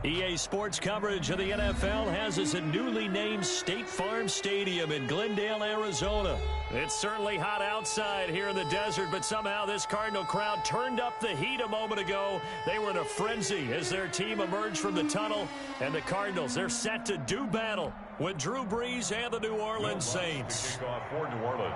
EA Sports coverage of the NFL has us at newly named State Farm Stadium in Glendale, Arizona. It's certainly hot outside here in the desert, but somehow this Cardinal crowd turned up the heat a moment ago. They were in a frenzy as their team emerged from the tunnel, and the Cardinals, they're set to do battle with Drew Brees and the New Orleans Saints. Kickoff for New Orleans.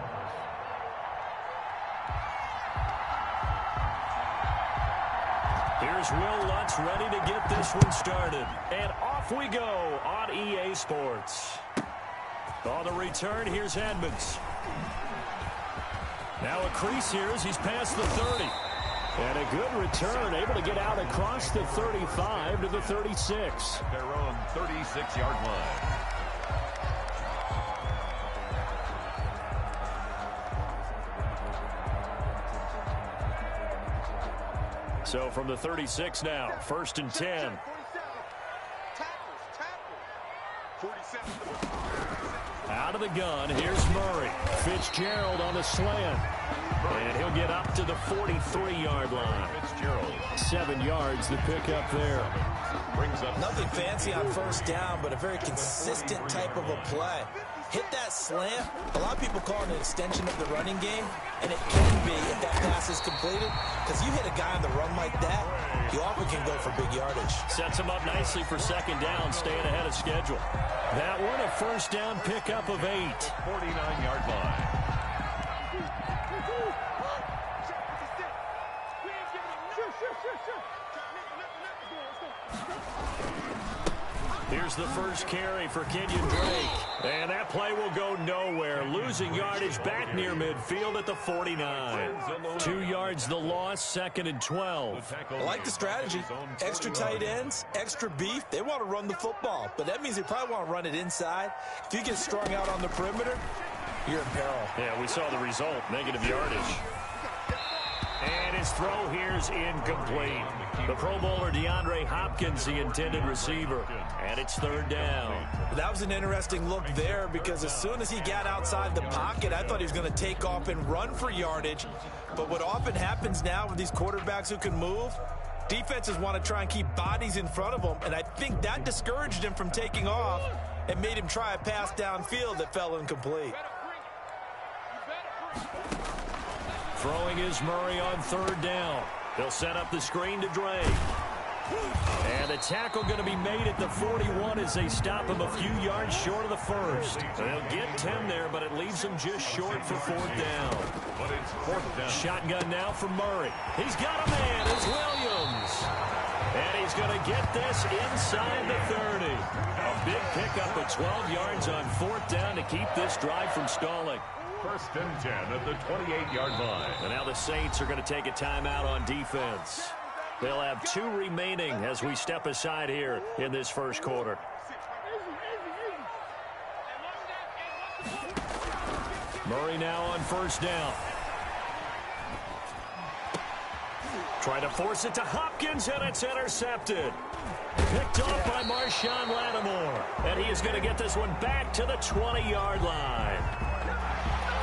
Here's Will Lutz ready to get this one started. And off we go on EA Sports. On the return, here's Edmonds. Now a crease here as he's past the 30. And a good return, able to get out across the 35 to the 36. At their own 36-yard line. So from the 36 now, 1st and 10. Out of the gun, here's Murray. Fitzgerald on the slant. And he'll get up to the 43-yard line. Fitzgerald. 7 yards to pick up there. Brings up nothing fancy on first down, but a very consistent type of a play. Hit that slant. A lot of people call it an extension of the running game, and it can be if that pass is completed, because you hit a guy on the run like that, you often can go for big yardage. Sets him up nicely for 2nd down, staying ahead of schedule. That one a 1st down pickup of 8. 49-yard line. Here's the first carry for Kenyon Drake. And that play will go nowhere. Losing yardage back near midfield at the 49. 2 yards the loss, 2nd and 12. I like the strategy. Extra tight ends, extra beef. They want to run the football, but that means they probably want to run it inside. If you get strung out on the perimeter, you're in peril. Yeah, we saw the result, negative yardage. And his throw here's incomplete. The Pro Bowler DeAndre Hopkins, the intended receiver. And it's 3rd down. That was an interesting look there because as soon as he got outside the pocket, I thought he was going to take off and run for yardage. But what often happens now with these quarterbacks who can move, defenses want to try and keep bodies in front of them. And I think that discouraged him from taking off and made him try a pass downfield that fell incomplete. Throwing is Murray on 3rd down. They'll set up the screen to Drake. And the tackle going to be made at the 41 as they stop him a few yards short of the 1st. They'll get 10 there, but it leaves them just short for 4th down. But it's 4th down. Shotgun now for Murray. He's got a man. It's Williams. And he's going to get this inside the 30. A big pickup of 12 yards on 4th down to keep this drive from stalling. 1st and 10 at the 28-yard line. And now the Saints are going to take a timeout on defense. They'll have 2 remaining as we step aside here in this 1st quarter. Murray now on 1st down. Trying to force it to Hopkins, and it's intercepted. Picked off by Marshawn Lattimore. And he is going to get this one back to the 20-yard line.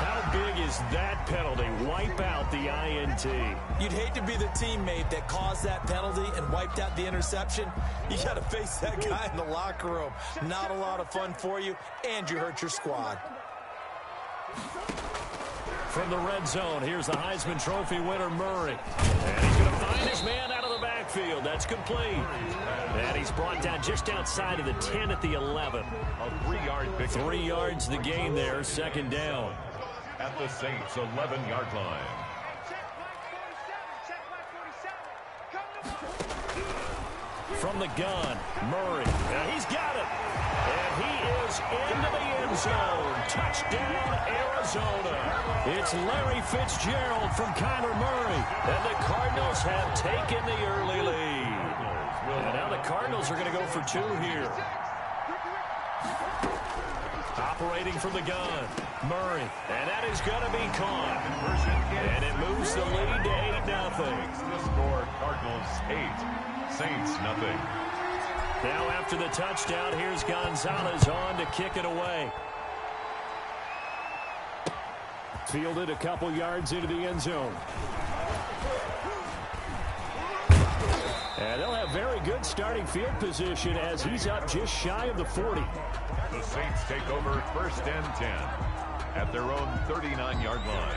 How big is that penalty? Wipe out the INT. You'd hate to be the teammate that caused that penalty and wiped out the interception. You got to face that guy in the locker room. Not a lot of fun for you, and you hurt your squad. From the red zone, here's the Heisman Trophy winner, Murray. And he's going to find his man out of the backfield. That's complete. And he's brought down just outside of the 10 at the 11. A 3-yard pick. 3 yards the gain there, 2nd down. At the Saints' 11-yard line. From the gun, Murray. Now he's got it. And he is into the end zone. Touchdown, Arizona. It's Larry Fitzgerald from Kyler Murray. And the Cardinals have taken the early lead. And now the Cardinals are going to go for 2 here. Operating from the gun, Murray. And that is going to be caught. And it moves the lead to 8-0. The score, Cardinals 8, Saints nothing. Now after the touchdown, here's Gonzalez on to kick it away. Fielded a couple yards into the end zone. And they'll have very good starting field position as he's up just shy of the 40. The Saints take over 1st and 10 at their own 39-yard line.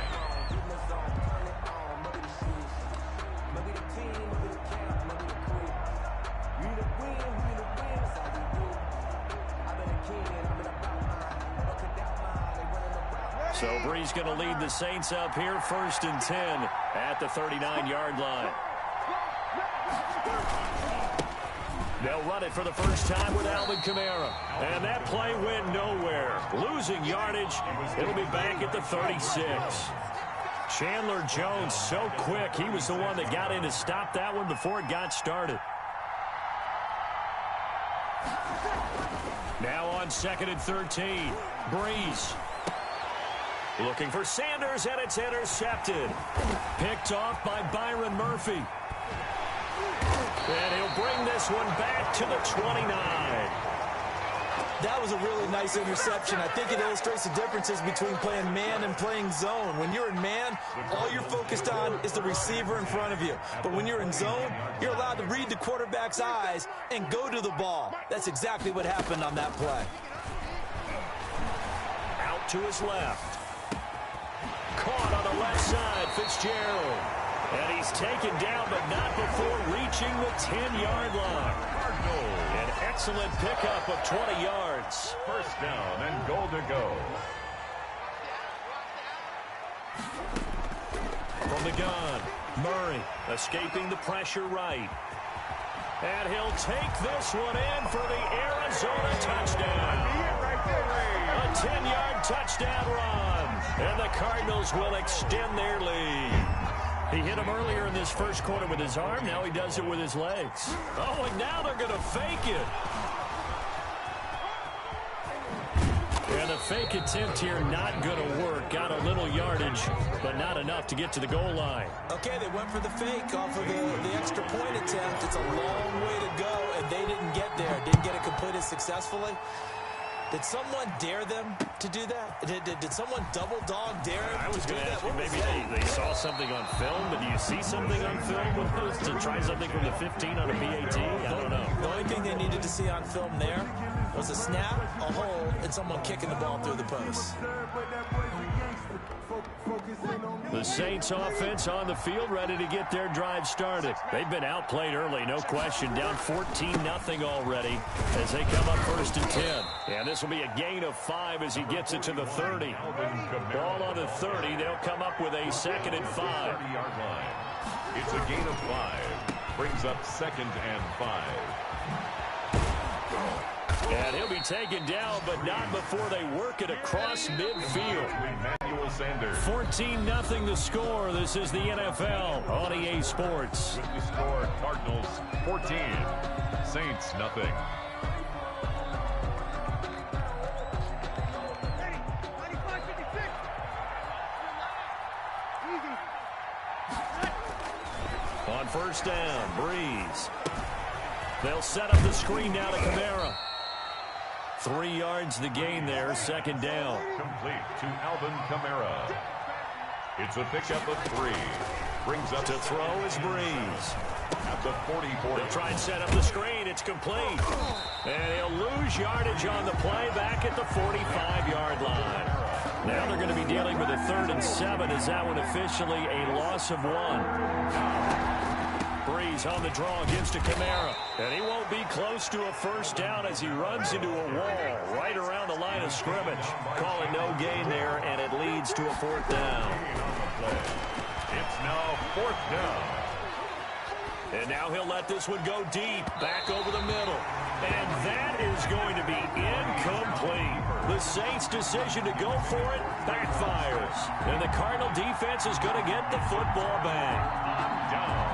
So Bree's going to lead the Saints up here 1st and 10 at the 39-yard line. They'll run it for the first time with Alvin Kamara. And that play went nowhere. Losing yardage. It'll be back at the 36. Chandler Jones so quick. He was the one that got in to stop that one before it got started. Now on 2nd and 13. Breeze. Looking for Sanders, and it's intercepted. Picked off by Byron Murphy. And he'll bring this one back to the 29. That was a really nice interception. I think it illustrates the differences between playing man and playing zone. When you're in man, all you're focused on is the receiver in front of you. But when you're in zone, you're allowed to read the quarterback's eyes and go to the ball. That's exactly what happened on that play. Out to his left. Caught on the left side, Fitzgerald. And he's taken down, but not before reaching the 10-yard line. An excellent pickup of 20 yards. 1st down and goal to go. From the gun, Murray escaping the pressure right. And he'll take this one in for the Arizona touchdown. A 10-yard touchdown run. And the Cardinals will extend their lead. He hit him earlier in this first quarter with his arm. Now he does it with his legs. Oh, and now they're going to fake it. And the fake attempt here not going to work. Got a little yardage, but not enough to get to the goal line. Okay, they went for the fake off of the extra point attempt. It's a long way to go, and they didn't get there. Didn't get it completed successfully. Did someone dare them to do that? Did someone double dog dare them I was to do going to that? ask you, maybe they saw something on film, but do you see something on film with this to try something from the 15 on a PAT? I don't know. The only thing they needed to see on film there was a snap, a hold, and someone kicking the ball through the post. The Saints offense on the field, ready to get their drive started. They've been outplayed early, no question. Down 14-0 already as they come up 1st and 10. And this will be a gain of 5 as he gets it to the 30. Ball on the 30. They'll come up with a 2nd and 5. It's a gain of 5. Brings up 2nd and 5. And he'll be taken down, but not before they work it across midfield. 14-0 the score. This is the NFL on EA Sports. With the score, Cardinals 14, Saints nothing. On 1st down, Breeze. They'll set up the screen now to Kamara. 3 yards the gain there, 2nd down. Complete to Alvin Kamara. It's a pickup of 3. Brings up to throw is Breeze. At the 44. They'll try and set up the screen. It's complete. And he'll lose yardage on the play back at the 45-yard line. Now they're going to be dealing with a 3rd and 7 as that one officially a loss of 1. Breeze on the draw, gives to Kamara. And he won't be close to a 1st down as he runs into a wall right around the line of scrimmage. Call it no gain there, and it leads to a 4th down. It's now 4th down. And now he'll let this one go deep, back over the middle. And that is going to be incomplete. The Saints' decision to go for it backfires. And the Cardinal defense is going to get the football back. Down.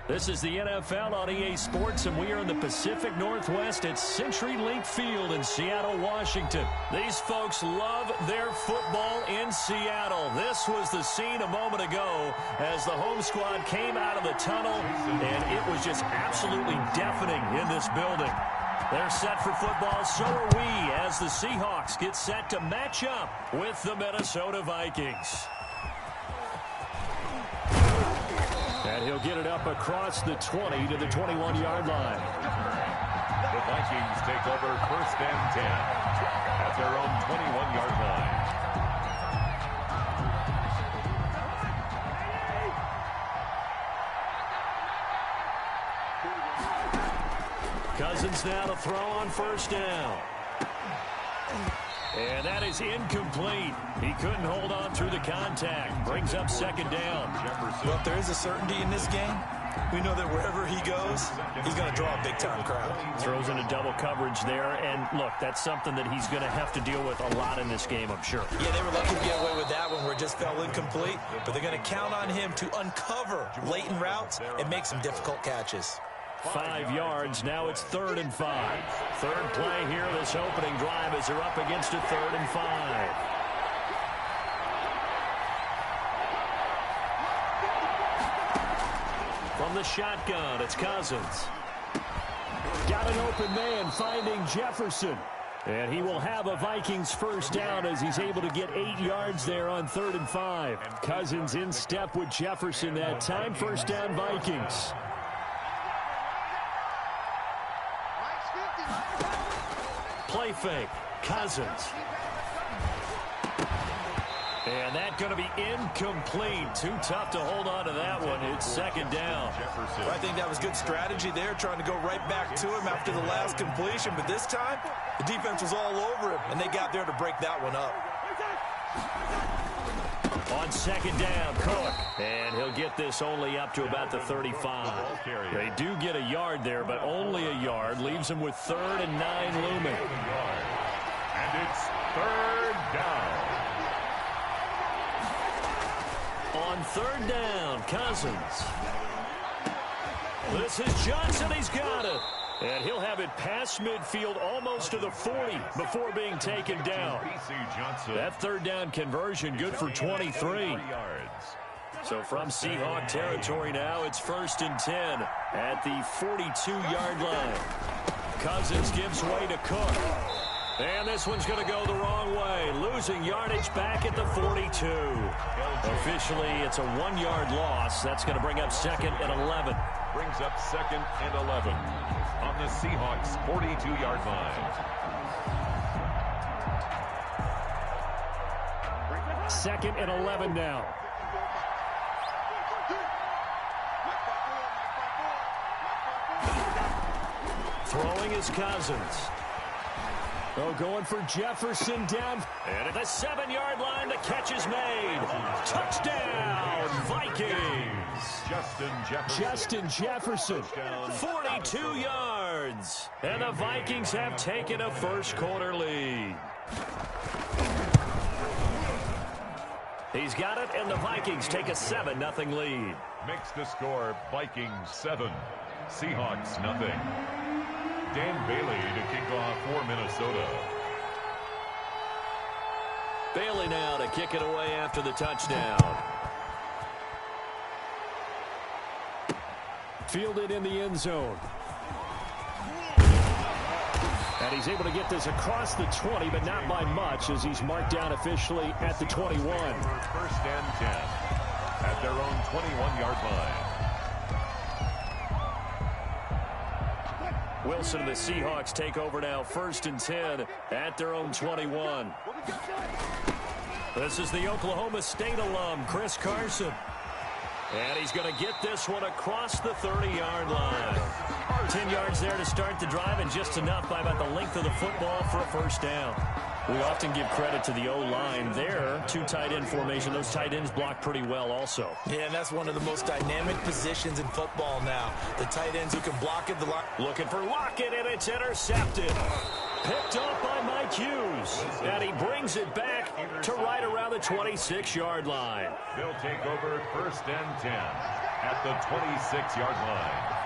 This is the NFL on EA Sports, and we are in the Pacific Northwest at CenturyLink Field in Seattle, Washington. These folks love their football in Seattle. This was the scene a moment ago as the home squad came out of the tunnel, and it was just absolutely deafening in this building. They're set for football, so are we, as the Seahawks get set to match up with the Minnesota Vikings. And he'll get it up across the 20 to the 21-yard line. The Vikings take over 1st and 10 at their own 21-yard line. Cousins now to throw on 1st down. And that is incomplete. He couldn't hold on through the contact. Brings up 2nd down. Well, if there is a certainty in this game, we know that wherever he goes, he's going to draw a big-time crowd. Throws into double coverage there. And, look, that's something that he's going to have to deal with a lot in this game, I'm sure. Yeah, they were lucky to get away with that one where it just fell incomplete. But they're going to count on him to uncover latent routes and make some difficult catches. 5 yards. Now it's 3rd and 5. Third play here, this opening drive, as they're up against a 3rd and 5. From the shotgun, it's Cousins. Got an open man, finding Jefferson. And he will have a Vikings 1st down as he's able to get 8 yards there on 3rd and 5. Cousins in step with Jefferson that time. 1st down, Vikings. Play fake. Cousins. And that's going to be incomplete. Too tough to hold on to that one. It's 2nd down. Well, I think that was good strategy there, trying to go right back to him after the last completion. But this time, the defense was all over him, and they got there to break that one up. On 2nd down, Cook. And he'll get this only up to about the 35. They do get a yard there, but only a yard. Leaves them with 3rd and 9 looming. And it's 3rd down. On 3rd down, Cousins. This is Johnson. He's got it. And he'll have it past midfield almost to the 40 before being taken down. That 3rd down conversion good for 23. So from Seahawk territory now, it's 1st and 10 at the 42-yard line. Cousins gives way to Cook. And this one's going to go the wrong way. Losing yardage back at the 42. Officially, it's a 1-yard loss. That's going to bring up 2nd and 11. Brings up 2nd and 11 on the Seahawks' 42-yard line. 2nd and 11 now. Throwing is Cousins. Oh, going for Jefferson down. And at the 7-yard line, the catch is made. Touchdown, Vikings. Justin Jefferson. 42 yards. And the Vikings have taken a first-quarter lead. He's got it, and the Vikings take a 7-0 lead. Makes the score Vikings 7, Seahawks 0. Dan Bailey to kick off for Minnesota. Bailey now to kick it away after the touchdown. Fielded in the end zone. And he's able to get this across the 20, but not by much, as he's marked down officially at the 21. 1st and 10 at their own 21-yard line. Wilson and the Seahawks take over now, 1st and 10 at their own 21. This is the Oklahoma State alum, Chris Carson. And he's going to get this one across the 30-yard line. 10 yards there to start the drive, and just enough by about the length of the football for a 1st down. We often give credit to the O-line there. 2 tight end formation. Those tight ends block pretty well also. Yeah, and that's one of the most dynamic positions in football now. The tight ends who can block it. Looking for Lockett, and it's intercepted. Picked off by Mike Hughes. And he brings it back to right around the 26-yard line. They'll take over 1st and 10 at the 26-yard line.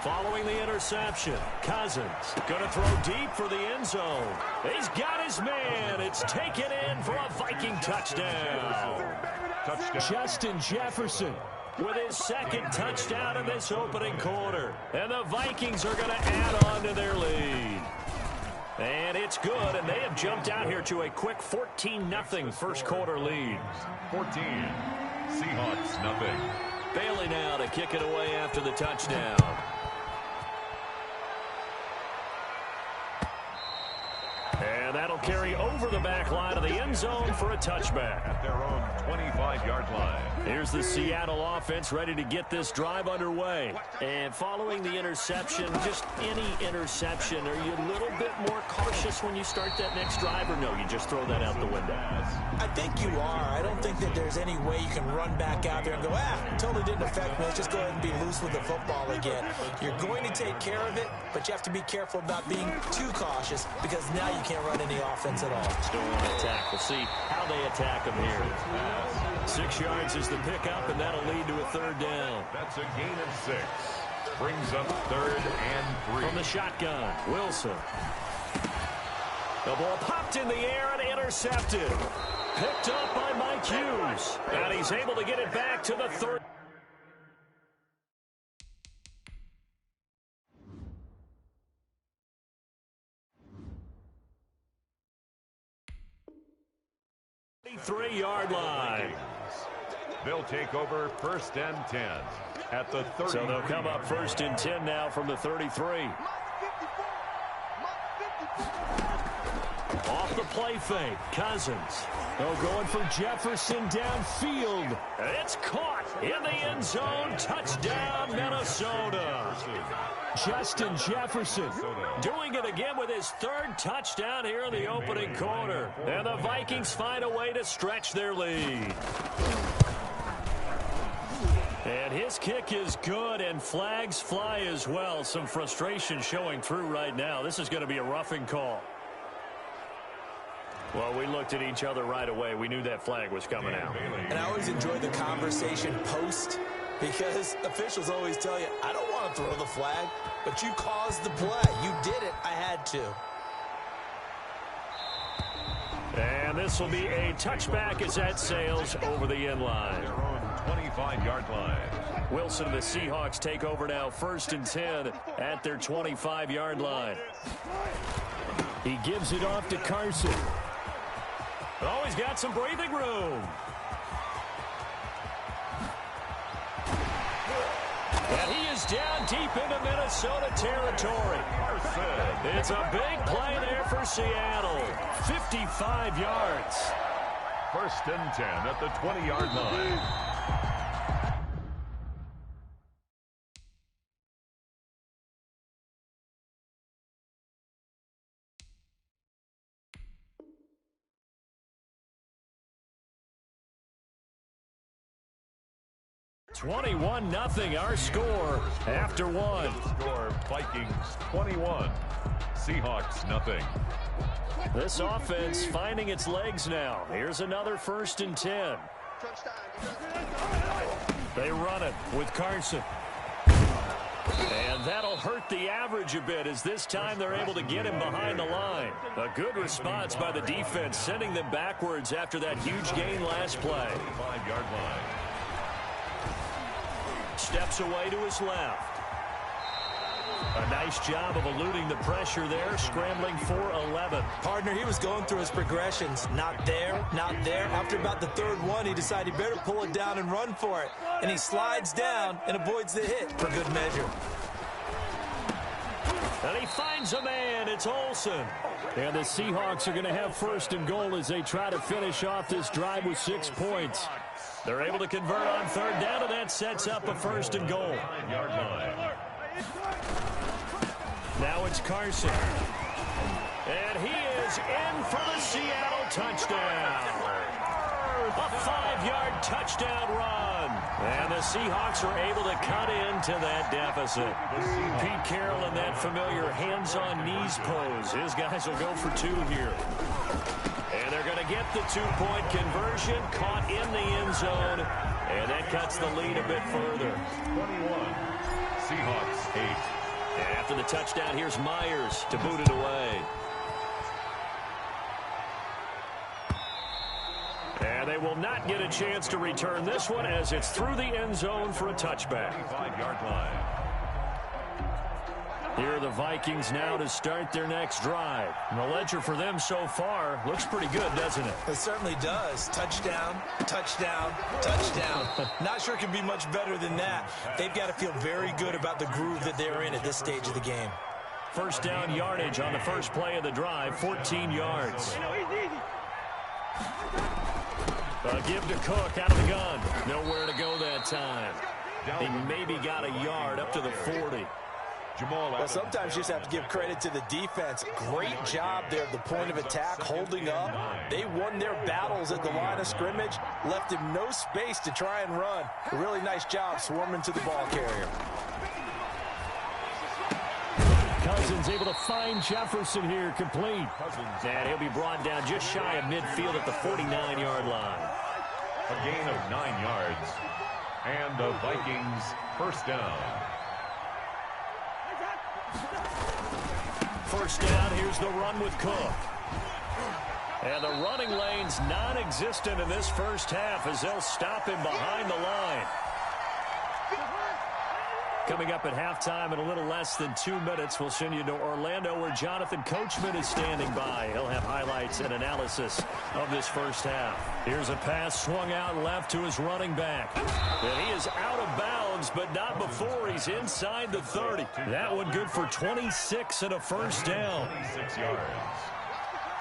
Following the interception, Cousins going to throw deep for the end zone. He's got his man. It's taken in for a Viking touchdown. Justin Jefferson with his 2nd touchdown in this opening quarter. And the Vikings are going to add on to their lead. And it's good, and they have jumped out here to a quick 14-0 first quarter lead. 14, Seahawks nothing. Bailey now to kick it away after the touchdown. And that'll carry over the back line of the end zone for a touchback. At their own 25-yard line. Here's the Seattle offense ready to get this drive underway. And following the interception, just any interception, are you a little bit more cautious when you start that next drive, or no, you just throw that out the window? I think you are. I don't think that there's any way you can run back out there and go, totally didn't affect me. Let's just go ahead and be loose with the football again. You're going to take care of it, but you have to be careful about being too cautious because now you can't run any offense at all. Still want to attack. We'll see how they attack them here. 6 yards is the pickup, and that'll lead to a 3rd down. That's a gain of 6. Brings up 3rd and 3. From the shotgun, Wilson. The ball popped in the air and intercepted. Picked up by Mike Hughes. And he's able to get it back to the 3rd. Three-yard line. They'll take over 1st and 10 at the 30. So they'll come up 1st and 10 now from the 33. Off the play fake, Cousins. Going for Jefferson downfield. It's caught in the end zone. Touchdown, Minnesota. Justin Jefferson doing it again with his 3rd touchdown here in the opening quarter. And the Vikings find a way to stretch their lead. And his kick is good, and flags fly as well. Some frustration showing through right now. This is going to be a roughing call. Well, we looked at each other right away. We knew that flag was coming out. And I always enjoy the conversation post because officials always tell you, I don't want to throw the flag, but you caused the play. You did it. I had to. And this will be a touchback as that sails over the end line. 25-yard line. Wilson and the Seahawks take over now 1st and 10 at their 25-yard line. He gives it off to Carson. Oh, he's got some breathing room. And he is down deep into Minnesota territory. It's a big play there for Seattle. 55 yards. 1st and 10 at the 20-yard line. (21-0) our score after one. Score Vikings 21, Seahawks nothing. This offense finding its legs now. Here's another 1st and 10. They run it with Carson. And that'll hurt the average a bit as this time they're able to get him behind the line. A good response by the defense, sending them backwards after that huge gain last play. 5-yard line. Steps away to his left. A nice job of eluding the pressure there, scrambling for 11. Partner, he was going through his progressions. Not there, not there. After about the 3rd one, he decided he better pull it down and run for it. And he slides down and avoids the hit for good measure. And he finds a man. It's Olsen. And the Seahawks are going to have 1st and goal as they try to finish off this drive with 6 points. They're able to convert on 3rd down, and that sets up a 1st and goal. Yard line. Now it's Carson. And he is in for the Seattle touchdown. A 5-yard touchdown run. And the Seahawks are able to cut into that deficit. Pete Carroll in that familiar hands-on-knees pose. His guys will go for 2 here. And they're going to get the 2-point conversion, caught in the end zone. And that cuts the lead a bit further. 21, Seahawks 8. And after the touchdown, here's Myers to boot it away. And they will not get a chance to return this one as it's through the end zone for a touchback. 5-yard line. Here are the Vikings now to start their next drive. And the ledger for them so far looks pretty good, doesn't it? It certainly does. Touchdown, touchdown, touchdown. Not sure it can be much better than that. They've got to feel very good about the groove that they're in at this stage of the game. First down yardage on the first play of the drive, 14 yards. A give to Cook out of the gun. Nowhere to go that time. He maybe got a yard up to the 40. Well, sometimes you just have to give credit to the defense. Great job there at the point of attack, holding up. They won their battles at the line of scrimmage, left him no space to try and run. A really nice job swarming to the ball carrier. Cousins able to find Jefferson here, complete. And he'll be brought down just shy of midfield at the 49-yard line. A gain of 9 yards. And the Vikings first down. First down, here's the run with Cook. And the running lane's non-existent in this first half as they'll stop him behind the line. Coming up at halftime in a little less than 2 minutes, we'll send you to Orlando where Jonathan Coachman is standing by. He'll have highlights and analysis of this first half. Here's a pass swung out left to his running back. And he is out of bounds, but not before he's inside the 30. That one good for 26 and a first down. 26 yards.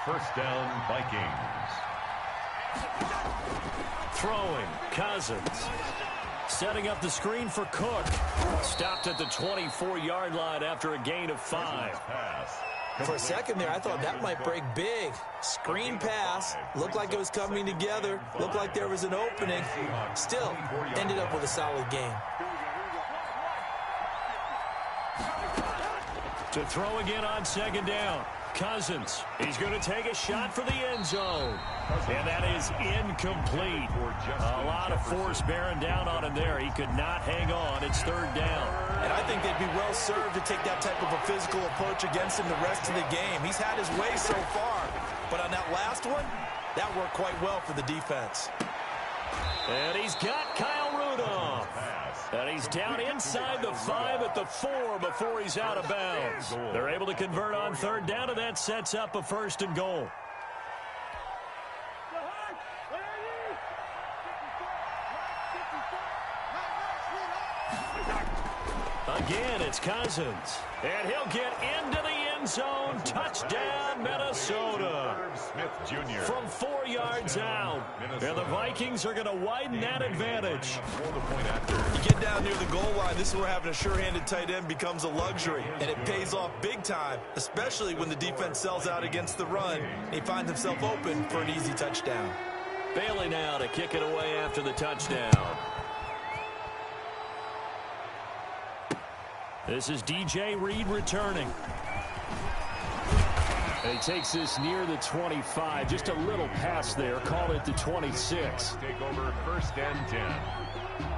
First down, Vikings. Throwing, Cousins. Setting up the screen for Cook. Stopped at the 24-yard line after a gain of 5. For a second there, I thought that might break big. Screen pass. Looked like it was coming together. Looked like there was an opening. Still, ended up with a solid gain. To throw again on second down. Cousins. He's going to take a shot for the end zone. And that is incomplete. A lot of force bearing down on him there. He could not hang on. It's third down. And I think they'd be well served to take that type of a physical approach against him the rest of the game. He's had his way so far. But on that last one, that worked quite well for the defense. And he's got Kyle Rudolph. And he's down inside the 5 at the 4 before he's out of bounds. They're able to convert on third down, and that sets up a first and goal. Again, it's Cousins. And he'll get into the end zone. Touchdown, Minnesota. Smith Jr. From 4 yards out. And the Vikings are going to widen that advantage. You get down near the goal line, this is where having a sure-handed tight end becomes a luxury. And it pays off big time, especially when the defense sells out against the run. And he finds himself open for an easy touchdown. Bailey now to kick it away after the touchdown. This is DJ Reed returning. And he takes this near the 25. Just a little pass there. Call it the 26. Take over first and 10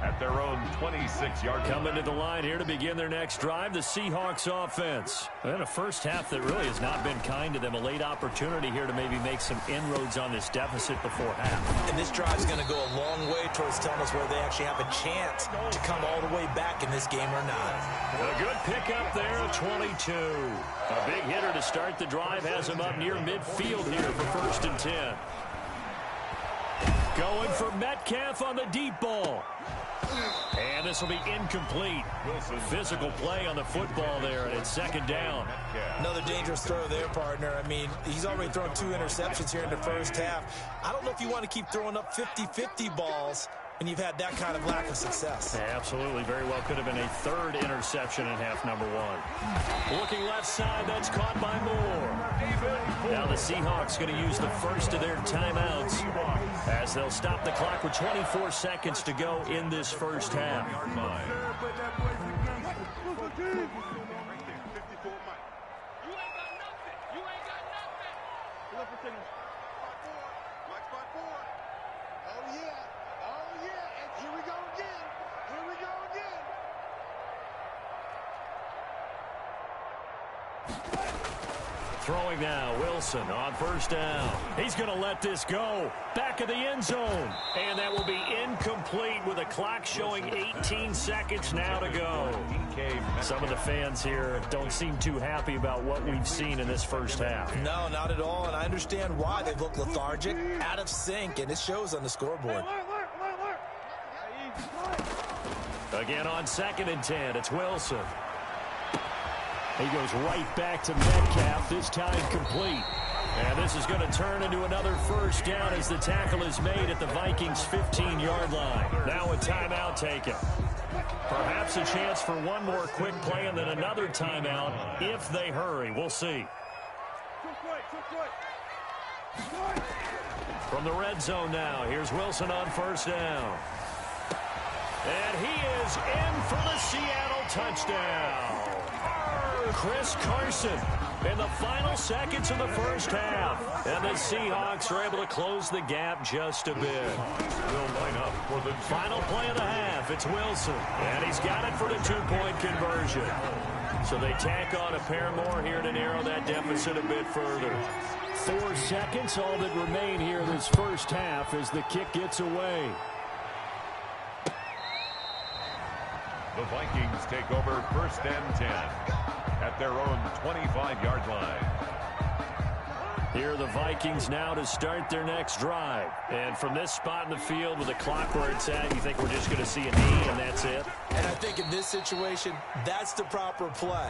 at their own 26-yard line. Coming to the line here to begin their next drive, the Seahawks offense. And a first half that really has not been kind to them. A late opportunity here to maybe make some inroads on this deficit before half. And this drive is going to go a long way towards telling us whether they actually have a chance to come all the way back in this game or not. A good pickup there at 22. A big hitter to start the drive has him up near midfield here for first and 10. Going for Metcalf on the deep ball. And this will be incomplete. Physical play on the football there, and it's second down. Another dangerous throw there, partner. I mean, he's already thrown 2 interceptions here in the first half. I don't know if you want to keep throwing up 50-50 balls when you've had that kind of lack of success. Yeah, absolutely. Very well could have been a third interception in half number 1. Looking left side, that's caught by Moore. Now the Seahawks going to use the first of their timeouts as they'll stop the clock with 24 seconds to go in this first half. Throwing now, Wilson on first down. He's going to let this go. Back of the end zone. And that will be incomplete with a clock showing 18 seconds now to go. Some of the fans here don't seem too happy about what we've seen in this first half. No, not at all, and I understand why. They look lethargic, out of sync, and it shows on the scoreboard. Again on 2nd and 10, it's Wilson. He goes right back to Metcalf, this time complete. And this is going to turn into another first down as the tackle is made at the Vikings' 15-yard line. Now a timeout taken. Perhaps a chance for one more quick play and then another timeout if they hurry. We'll see. From the red zone now, here's Wilson on first down. And he is in for the Seattle touchdown. Chris Carson in the final seconds of the first half. And the Seahawks are able to close the gap just a bit. Will line up for the final play of the half. It's Wilson. And he's got it for the two-point conversion. So they tack on a pair more here to narrow that deficit a bit further. 4 seconds, all that remain here in this first half as the kick gets away. The Vikings take over 1st and 10 at their own 25-yard line. Here are the Vikings now to start their next drive. And from this spot in the field with the clock where it's at, you think we're just going to see a knee and that's it? And I think in this situation, that's the proper play.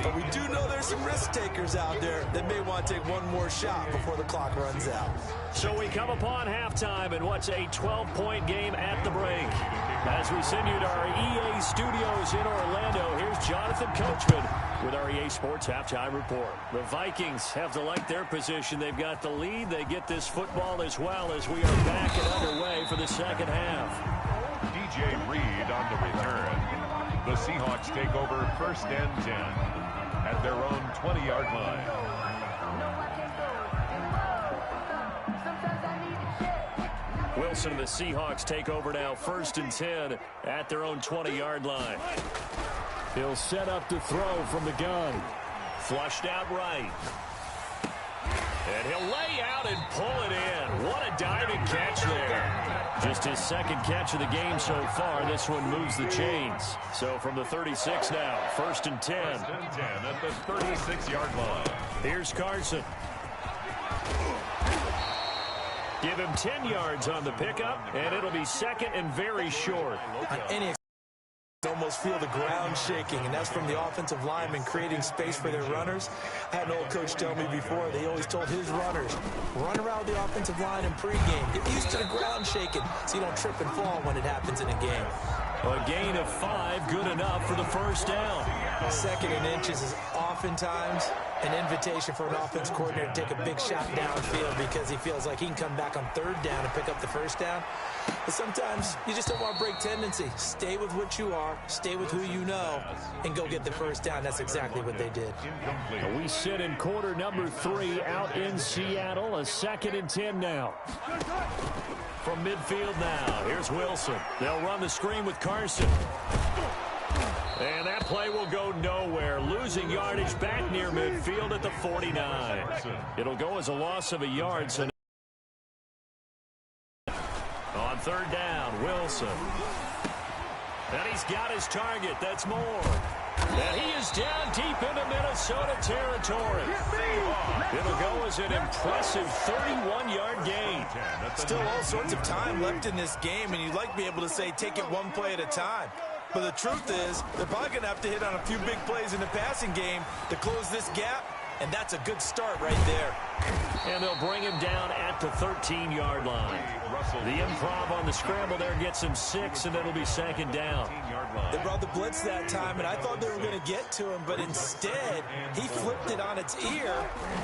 But we do know there's some risk takers out there that may want to take one more shot before the clock runs out. So we come upon halftime in what's a 12-point game at the break. As we send you to our EA studios in Orlando, here's Jonathan Coachman with our EA Sports Halftime Report. The Vikings have to like their position. They've got the lead. They get this football as well as we are back and underway for the second half. DJ Reed on the return. The Seahawks take over 1st and 10 at their own 20-yard line. Wilson and the Seahawks take over now 1st and 10 at their own 20-yard line. He'll set up to throw from the gun. Flushed out right. And he'll lay out and pull it in. What a diving catch there. Just his second catch of the game so far. This one moves the chains. So from the 36 now, 1st and 10. 1st and 10 at the 36-yard line. Here's Carson. Give him 10 yards on the pickup, and it'll be second and very short. Almost feel the ground shaking, and that's from the offensive linemen creating space for their runners. I had an old coach tell me before, they always told his runners, run around the offensive line in pregame. Get used to the ground shaking so you don't trip and fall when it happens in a game. A gain of 5, good enough for the first down. 2nd and inches is oftentimes an invitation for an offense coordinator to take a big shot downfield because he feels like he can come back on 3rd down and pick up the first down. But sometimes you just don't want to break tendency. Stay with what you are, stay with who you know, and go get the first down. That's exactly what they did. We sit in quarter number 3 out in Seattle. A 2nd and 10 now. From midfield now, here's Wilson. They'll run the screen with Carson. And that play will go nowhere. Losing yardage back near midfield at the 49. It'll go as a loss of a yard. So on 3rd down, Wilson. And he's got his target. That's more. And he is down deep into Minnesota territory. It'll go as an impressive 31-yard gain. Still all sorts of time left in this game, and you'd like to be able to say take it one play at a time. But the truth is, they're probably going to have to hit on a few big plays in the passing game to close this gap, and that's a good start right there. And they'll bring him down at the 13-yard line. The improv on the scramble there gets him 6, and it'll be 2nd down. They brought the blitz that time, and I thought they were going to get to him, but instead, he flipped it on its ear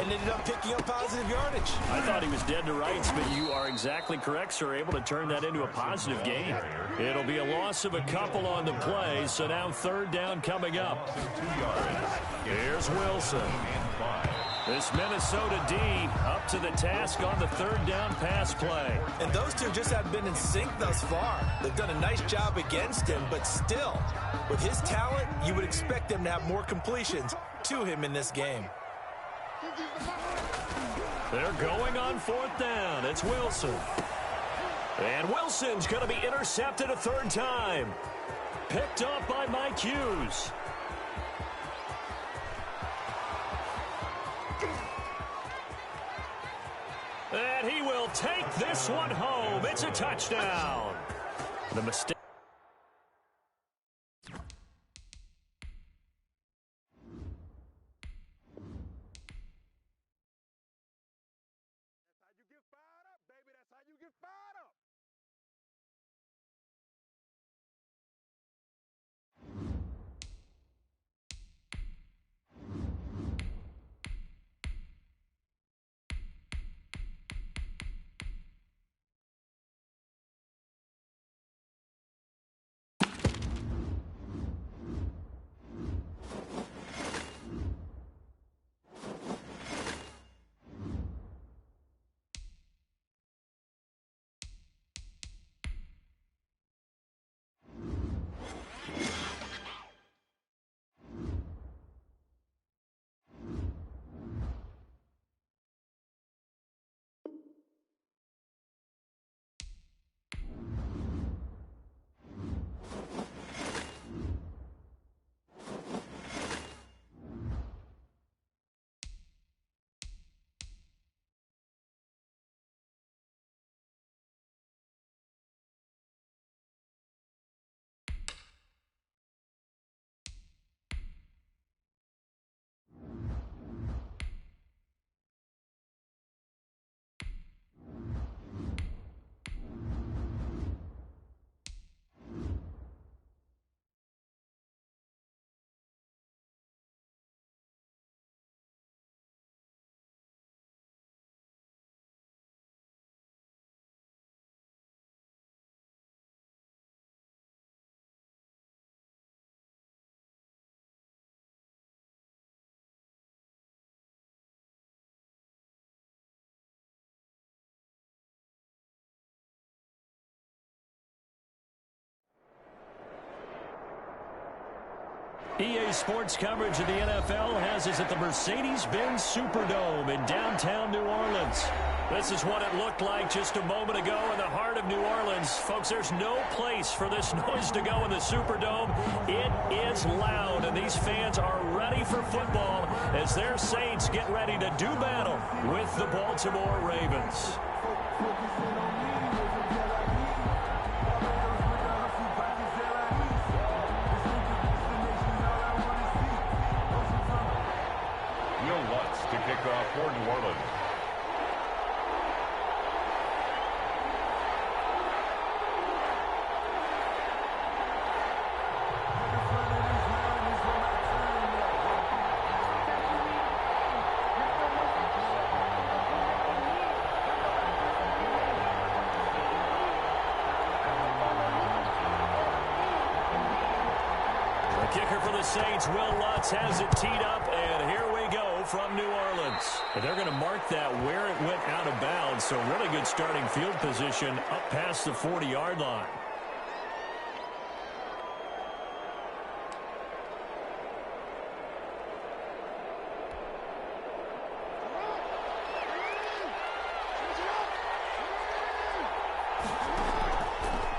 and ended up picking up positive yardage. I thought he was dead to rights, but you are exactly correct, sir. Able to turn that into a positive gain. It'll be a loss of a couple on the play, so now third down coming up. Here's Wilson. This Minnesota D up to the task on the third down pass play. And those two just have been in sync thus far. They've done a nice job against him, but still, with his talent, you would expect them to have more completions to him in this game. They're going on fourth down. It's Wilson. And Wilson's going to be intercepted a third time. Picked up by Mike Hughes. And he will take this one home. It's a touchdown. The mistake. That's how you get fired up, baby. That's how you get fired up. EA Sports coverage of the NFL has us at the Mercedes-Benz Superdome in downtown New Orleans. This is what it looked like just a moment ago in the heart of New Orleans. Folks, there's no place for this noise to go in the Superdome. It is loud, and these fans are ready for football as their Saints get ready to do battle with the Baltimore Ravens. Kick off for New Orleans. The kicker for the Saints, Will Lutz, has it teed up, and here we go from New Orleans. And they're going to mark that where it went out of bounds, so really good starting field position up past the 40-yard line.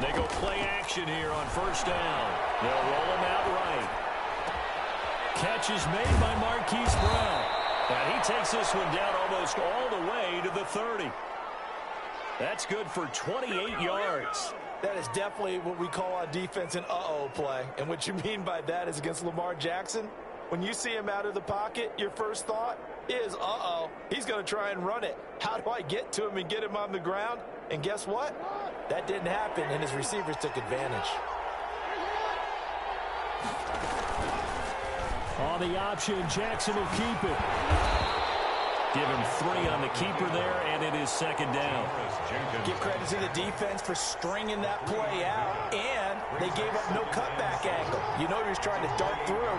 They go play action here on first down. They'll roll him out right. Catch is made by Marquise Brown. And he takes this one down almost all the way to the 30. That's good for 28 yards. That is definitely what we call on defense an uh-oh play. And what you mean by that is against Lamar Jackson. When you see him out of the pocket, your first thought is, uh-oh, he's going to try and run it. How do I get to him and get him on the ground? And guess what? That didn't happen, and his receivers took advantage. On the option, Jackson will keep it. Give him 3 on the keeper there, and it is second down. Give credit to the defense for stringing that play out, and they gave up no cutback angle. You know he's trying to dart through.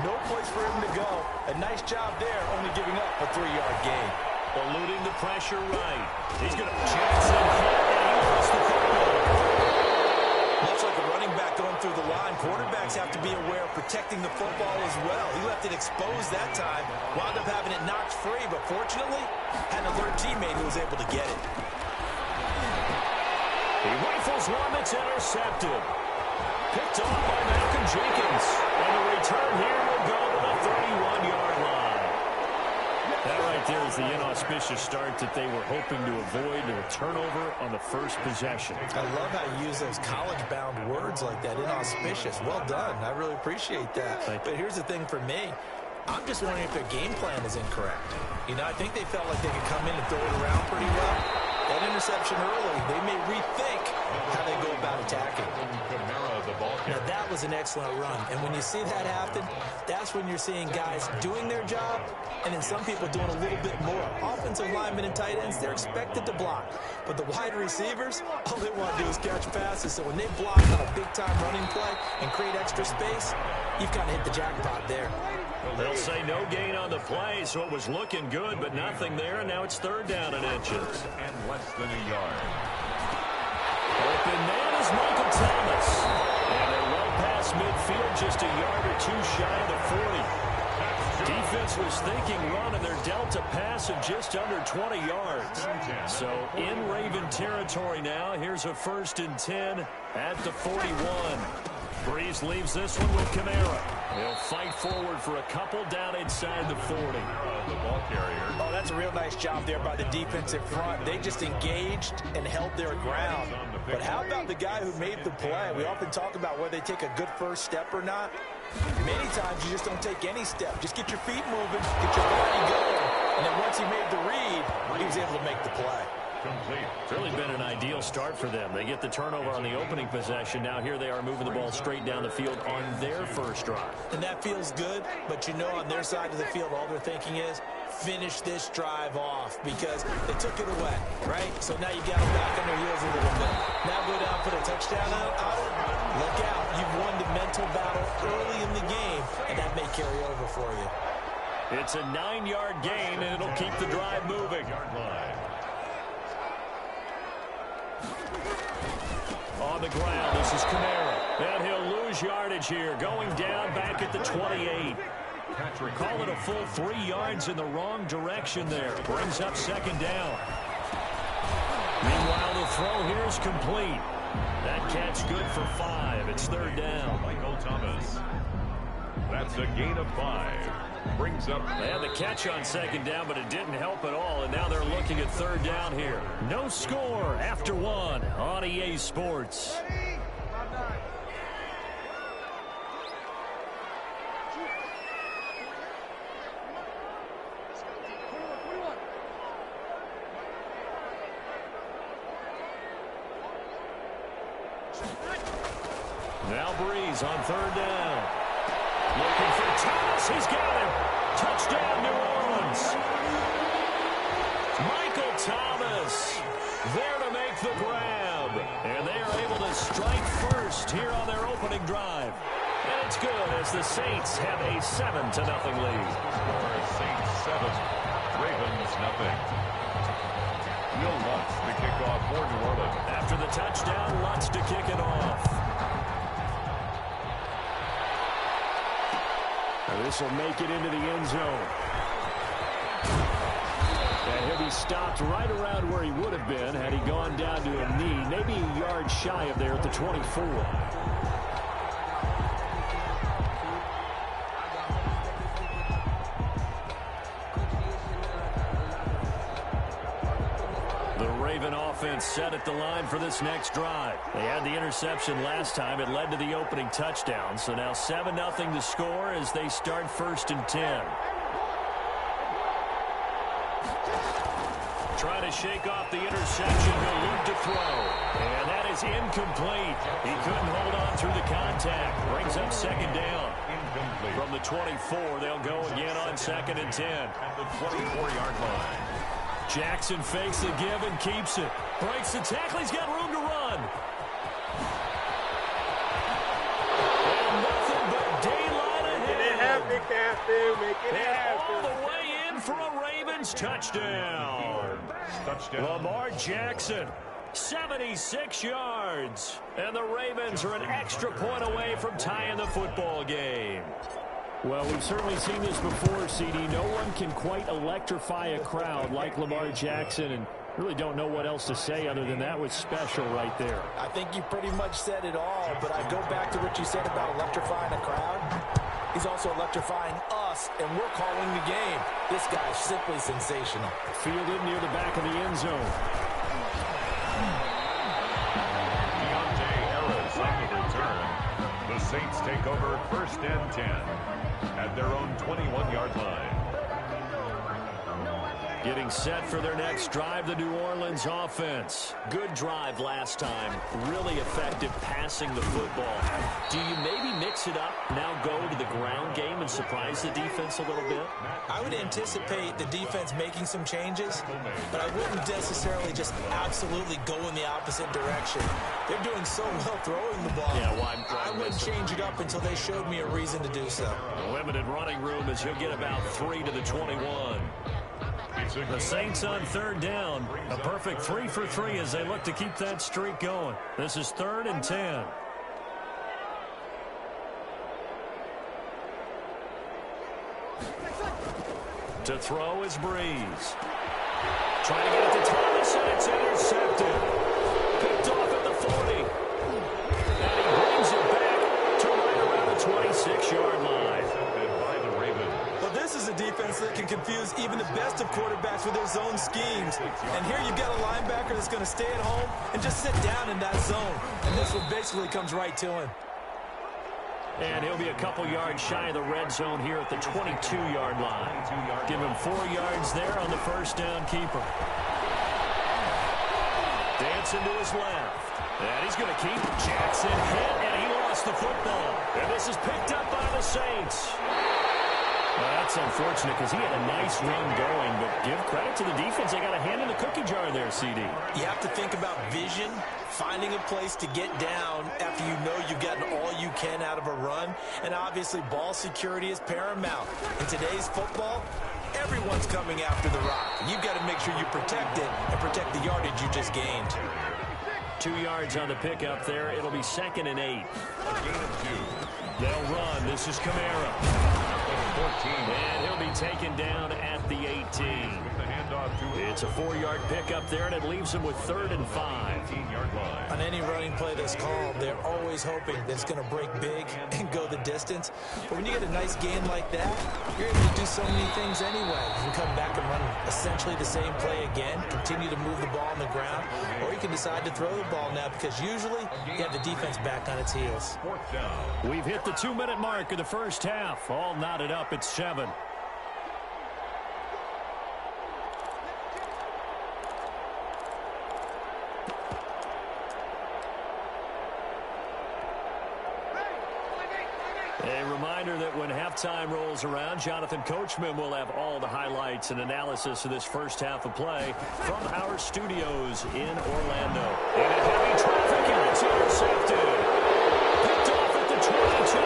No place for him to go. A nice job there, only giving up a 3-yard gain. Eluding the pressure right. He's going to Jackson hit, and he lost the football. Much like a running back going through the line, quarterbacks have to be aware of protecting the football as well. He left it exposed that time, wound up having it knocked free, but fortunately, had an alert teammate who was able to get it. He rifles one that's intercepted. Picked off by Malcolm Jenkins. And the return here will go to the 31-yard line. That right there is the inauspicious start that they were hoping to avoid, a turnover on the first possession. I love how you use those college-bound words like that, inauspicious. Well done. I really appreciate that. But here's the thing for me. I'm just wondering if their game plan is incorrect. You know, I think they felt like they could come in and throw it around pretty well. That interception early, they may rethink how they go about attacking. Now, that was an excellent run. And when you see that happen, that's when you're seeing guys doing their job and then some people doing a little bit more. Offensive linemen and tight ends, they're expected to block. But the wide receivers, all they want to do is catch passes. So when they block on a big-time running play and create extra space, you've kind of hit the jackpot there. They'll say no gain on the play, so it was looking good, but nothing there, and now it's third down and inches. And less than a yard. Open man is Michael Thomas. And they're well past midfield, just a yard or 2 shy of the 40. Defense was thinking run, and they're dealt a pass of just under 20 yards. So in Raven territory now, here's a 1st and 10 at the 41. Breeze leaves this one with Kamara. He'll fight forward for a couple down inside the 40. The ball carrier. Oh, that's a real nice job there by the defensive front. They just engaged and held their ground. But how about the guy who made the play? We often talk about whether they take a good first step or not. Many times you just don't take any step. Just get your feet moving, get your body going. And then once he made the read, he was able to make the play. Complete. It's really been an ideal start for them. They get the turnover on the opening possession. Now here they are moving the ball straight down the field on their first drive. And that feels good, but you know on their side of the field, all they're thinking is, finish this drive off because they took it away, right? So now you got them back on their heels a little bit. Now go down, put a touchdown on it. Look out. You've won the mental battle early in the game, and that may carry over for you. It's a 9-yard gain, and it'll keep the drive moving. On the ground, this is Kamara. And he'll lose yardage here, going down back at the 28. Call it a full 3 yards in the wrong direction there. Brings up second down. Meanwhile, the throw here is complete. That catch good for 5. It's third down. Michael Thomas. That's a gain of 5. Brings up. They had the catch on second down, but it didn't help at all, and now they're looking at third down here. No score after 1 on EA Sports. Now Breeze on third down. Looking for Thomas. He's got him. Touchdown, New Orleans. Michael Thomas there to make the grab. And they are able to strike first here on their opening drive. And it's good as the Saints have a 7-0 lead. Saints 7, Ravens nothing. Will Lutz the kickoff for New Orleans. After the touchdown, Lutz to kick it off. This will make it into the end zone. And he'll be stopped right around where he would have been had he gone down to a knee, maybe a yard shy of there at the 24. Offense set at the line for this next drive. They had the interception last time. It led to the opening touchdown. So now 7-0 to score as they start 1st and 10. Trying to shake off the interception. He'll look to throw. And that is incomplete. He couldn't hold on through the contact. Brings up second down. Incomplete. From the 24, they'll go again on 2nd and 10. At the 24-yard line. Jackson fakes the give and keeps it. Breaks the tackle. He's got room to run. And nothing but daylight ahead. Make it happen, Captain. Make it happen. All the way in for a Ravens touchdown. Lamar Jackson, 76 yards. And the Ravens are an extra point away from tying the football game. Well, we've certainly seen this before, CD. No one can quite electrify a crowd like Lamar Jackson, and really don't know what else to say other than that was special right there. I think you pretty much said it all, but I go back to what you said about electrifying a crowd. He's also electrifying us, and we're calling the game. This guy's simply sensational. Fielded near the back of the end zone. On the return. The Saints take over 1st and 10 at their own 21-yard line. Getting set for their next drive, the New Orleans offense. Good drive last time. Really effective passing the football. Do you maybe mix it up, now go to the ground game and surprise the defense a little bit? I would anticipate the defense making some changes, but I wouldn't necessarily just absolutely go in the opposite direction. They're doing so well throwing the ball. Yeah, well, I wouldn't change it up until they showed me a reason to do so. Limited running room as he'll get about 3 to the 21. The Saints on 3rd down. A perfect 3 for 3 as they look to keep that streak going. This is 3rd and 10. To throw is Breeze. Trying to get it to Thomas, and it's intercepted. Picked off at the 40. And he brings it back to right around the 26-yard line. By the Ravens. Well, this is a defense that can confuse even the best of quarterbacks with their zone schemes. And here you've got a linebacker that's going to stay at home and just sit down in that zone. And this one basically comes right to him. And he'll be a couple yards shy of the red zone here at the 22-yard line. Give him 4 yards there on the first down keeper. Dancing to his left. And he's going to keep Jackson hit, and he lost the football. And this is picked up by the Saints. Well, that's unfortunate because he had a nice run going, but give credit to the defense. They got a hand in the cookie jar there, CD. You have to think about vision, finding a place to get down after you know you've gotten all you can out of a run, and obviously ball security is paramount. In today's football, everyone's coming after the rock. You've got to make sure you protect it and protect the yardage you just gained. 2 yards on the pickup there. It'll be 2nd and 8. A gain of 2. They'll run. This is Kamara. 14. And he'll be taken down at the 18. With the handoff to It's a 4-yard pickup there, and it leaves him with 3rd and 5. 18-yard line. On any running play that's called, they're always hoping that it's going to break big and go the distance. But when you get a nice gain like that, you're able to do so many things anyway. You can come back and run essentially the same play again, continue to move the ball on the ground, or you can decide to throw the ball now because usually you have the defense back on its heels. 4th down. We've hit the 2-minute mark of the first half. All knotted up at 7. A reminder that when halftime rolls around, Jonathan Coachman will have all the highlights and analysis of this first half of play from our studios in Orlando. And in heavy traffic, and it's intercepted. Picked off at the 22.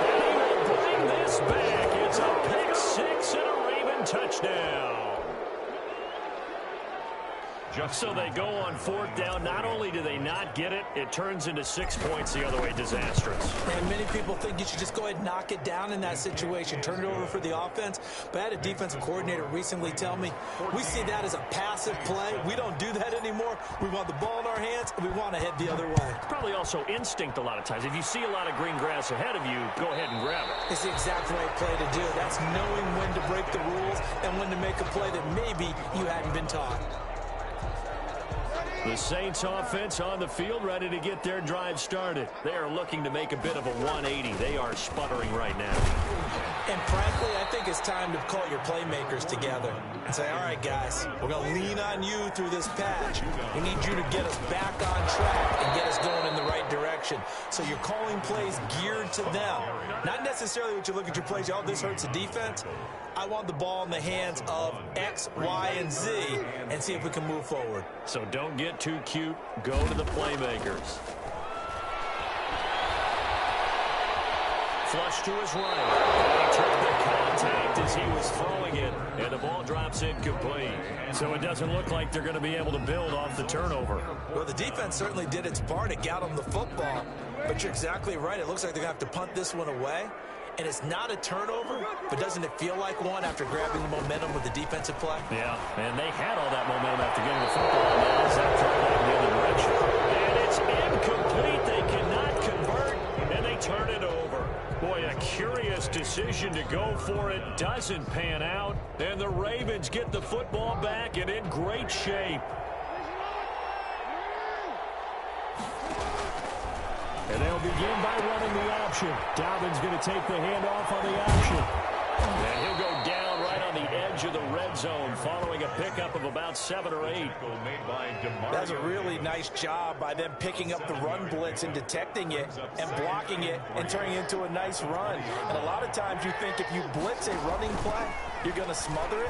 And he will bring this back. It's a pick 6 and a Raven touchdown. So they go on 4th down. Not only do they not get it, it turns into 6 points the other way. Disastrous. And many people think you should just go ahead and knock it down in that situation, turn it over for the offense. But I had a defensive coordinator recently tell me, we see that as a passive play. We don't do that anymore. We want the ball in our hands, and we want to head the other way. Probably also instinct a lot of times. If you see a lot of green grass ahead of you, go ahead and grab it. It's the exact right play to do. That's knowing when to break the rules and when to make a play that maybe you hadn't been taught. The Saints offense on the field, ready to get their drive started. They are looking to make a bit of a 180. They are sputtering right now. And frankly, I think it's time to call your playmakers together and say, all right, guys, we're going to lean on you through this patch. We need you to get us back on track and get us going in the right direction. So you're calling plays geared to them. Not necessarily what you look at your plays, oh, this hurts the defense. I want the ball in the hands of X, Y, and Z and see if we can move forward. So don't get too cute. Go to the playmakers. Flush to his right. He took the contact as he was throwing it, and the ball drops incomplete. So it doesn't look like they're going to be able to build off the turnover. Well, the defense certainly did its part. It got them the football. But you're exactly right. It looks like they're going to have to punt this one away. And it's not a turnover, but doesn't it feel like one after grabbing the momentum with the defensive play? Yeah, and they had all that momentum after getting the football. Now it's that throw back in the other direction. And it's incomplete. They cannot convert, and they turn it over. Boy, a curious decision to go for it. Doesn't pan out, and the Ravens get the football back and in great shape. And they'll begin by running the option. Dalvin's going to take the handoff on the option. And he'll go down right on the edge of the red zone following a pickup of about 7 or 8. That's a really nice job by them picking up the run blitz and detecting it and blocking it and turning it into a nice run. And a lot of times you think if you blitz a running play, you're going to smother it.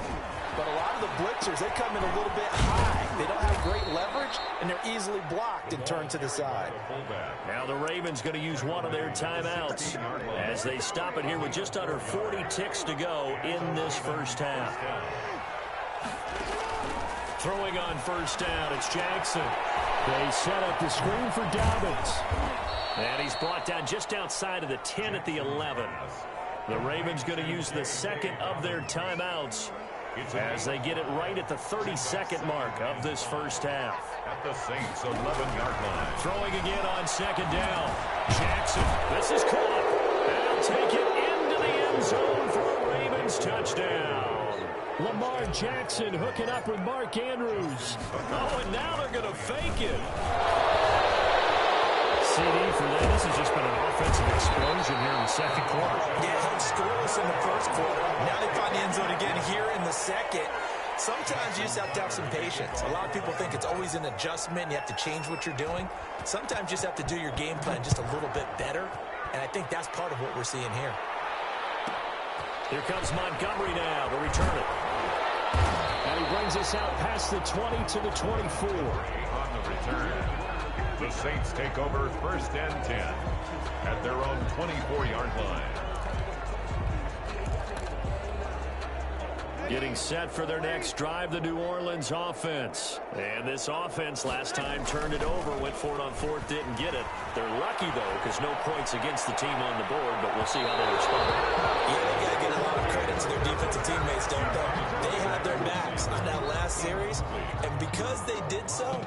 But a lot of the blitzers, they come in a little bit high. They don't have great leverage, and they're easily blocked and turned to the side. Now the Ravens going to use one of their timeouts as they stop it here with just under 40 ticks to go in this first half. Throwing on first down, it's Jackson. They set up the screen for Dobbins. And he's brought down just outside of the 10 at the 11. The Ravens going to use the second of their timeouts as they get it right at the 32nd mark of this first half. At the Saints' 11-yard line. Throwing again on second down. Jackson, this is caught. And he'll take it into the end zone for a Ravens touchdown. Lamar Jackson hooking up with Mark Andrews. Oh, and now they're going to fake it. CD for that. This has just been an offensive explosion here in the second quarter. Yeah, held scoreless in the first quarter. Now they find the end zone again here in the second. Sometimes you just have to have some patience. A lot of people think it's always an adjustment. You have to change what you're doing. Sometimes you just have to do your game plan just a little bit better. And I think that's part of what we're seeing here. Here comes Montgomery now to return it. And he brings us out past the 20 to the 24. On the return, the Saints take over first and 10 at their own 24-yard line. Getting set for their next drive, the New Orleans offense. And this offense last time turned it over, went for it on fourth, didn't get it. They're lucky, though, because no points against the team on the board, but we'll see how they respond. Yeah, they got to get a lot of credit to their defensive teammates, don't they? They had their backs on that last series, and because they did so,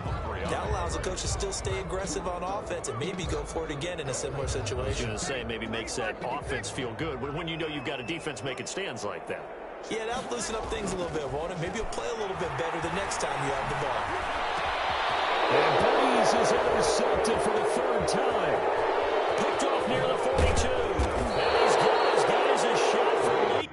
that allows the coach to still stay aggressive on offense and maybe go for it again in a similar situation. I was going to say, maybe makes that offense feel good when you know you've got a defense making stands like that. Yeah, that'll loosen up things a little bit, won't it? Maybe you'll play a little bit better the next time you have the ball. And Breeze is intercepted for the third time. Picked off near the 42. And he's got as good as a shot for late.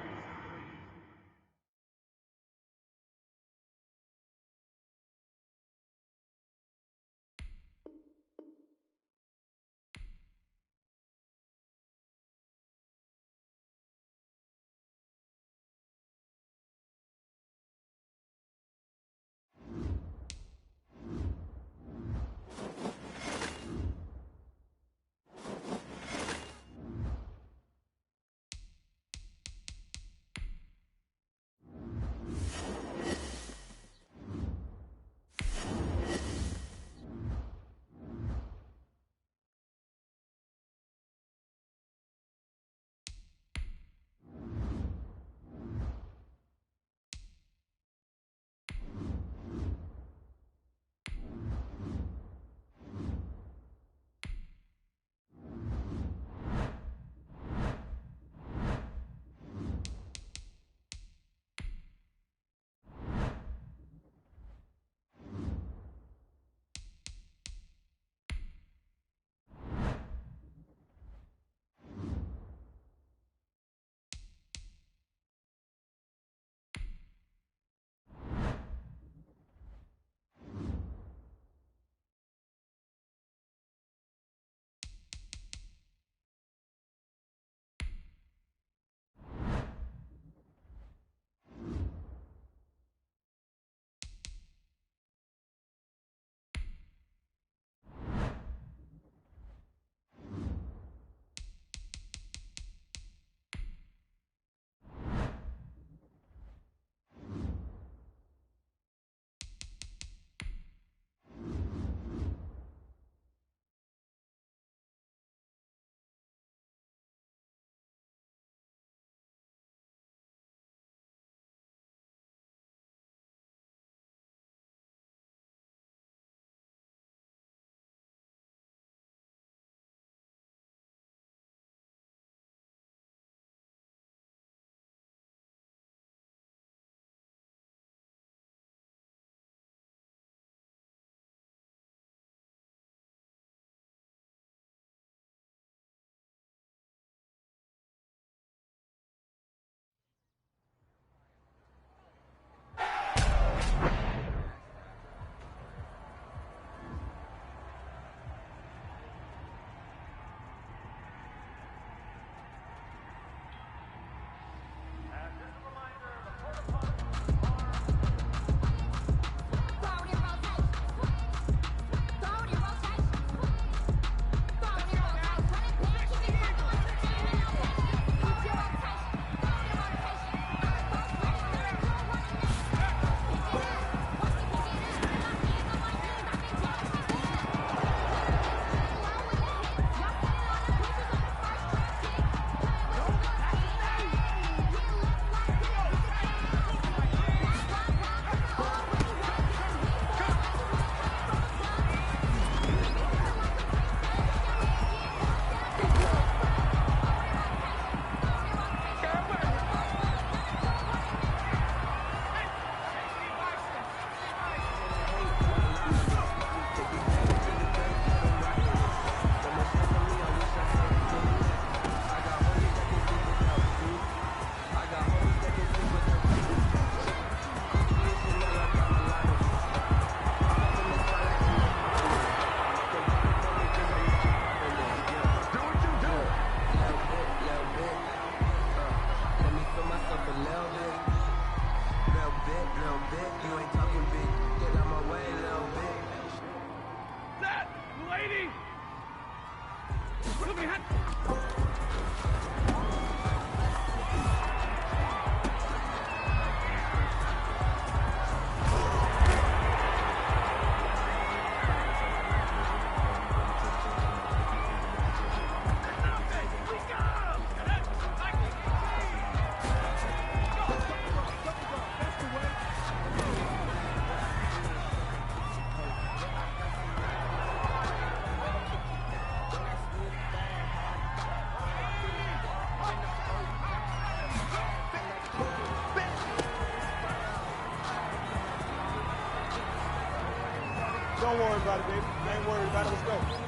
Don't worry about it, baby. I ain't worried about it. Let's go.